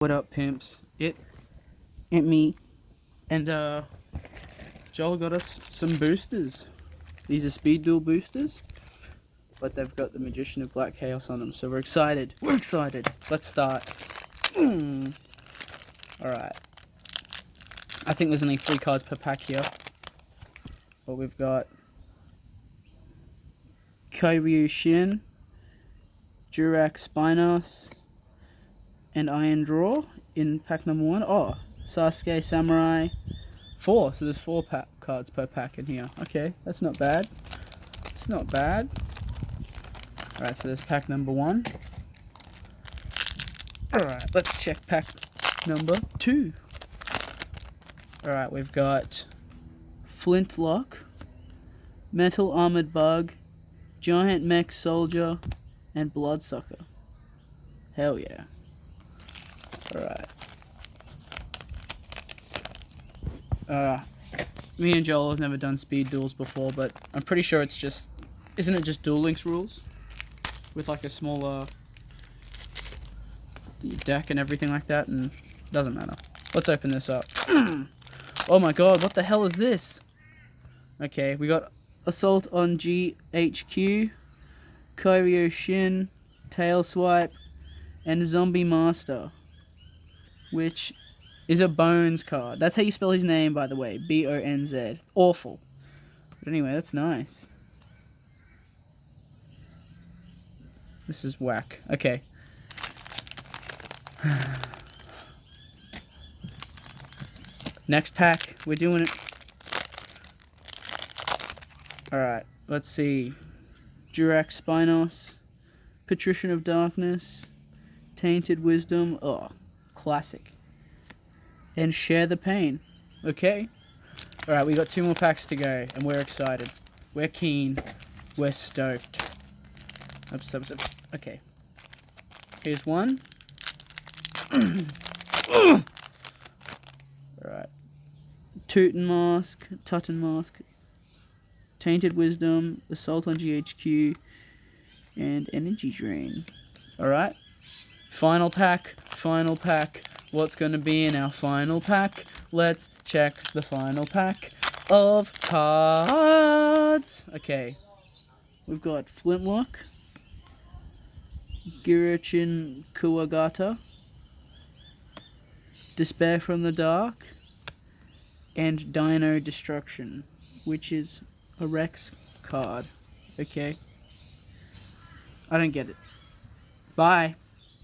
What up, pimps? It me, and Joel got us some boosters. These are speed duel boosters, but they've got the Magician of Black Chaos on them, so we're excited. We're excited. Let's start. Alright. I think there's only 3 cards per pack here. But we've got Kyoryu Shin, Jurak Spinos, and Iron Draw in pack number 1. Oh, Sasuke Samurai 4. So there's 4 cards per pack in here. Okay, that's not bad. It's not bad. Alright, so there's pack number 1. Alright, let's check pack number 2. Alright, we've got Flintlock, Metal Armored Bug, Giant Mech Soldier, and Bloodsucker. Hell yeah. Alright. Me and Joel have never done speed duels before, but I'm pretty sure it's just... Isn't it just Duel Links rules? With like a smaller deck and everything like that, and doesn't matter. Let's open this up. Oh my god, what the hell is this? Okay, we got Assault on GHQ, Kyoryu Shin, Tail Swipe, and Zombie Master, which is a Bones card. That's how you spell his name, by the way. B-O-N-Z. Awful. But anyway, that's nice. This is whack. Okay. Next pack. We're doing it. Alright, let's see. Jurak Spinos, Patrician of Darkness, Tainted Wisdom, oh, classic. And Share the Pain. Okay. Alright, we got 2 more packs to go, and we're excited. We're keen. We're stoked. Okay. Here's one. Alright. Tootin Mask, Tutton Mask, Tainted Wisdom, Assault on GHQ, and Energy Drain. Alright. Final pack. Final pack. What's going to be in our final pack? Let's check the final pack of cards. Okay. We've got Flintlock, Girochin Kuwagata, Despair from the Dark, and Dino Destruction, which is a Rex card. Okay. I don't get it. Bye.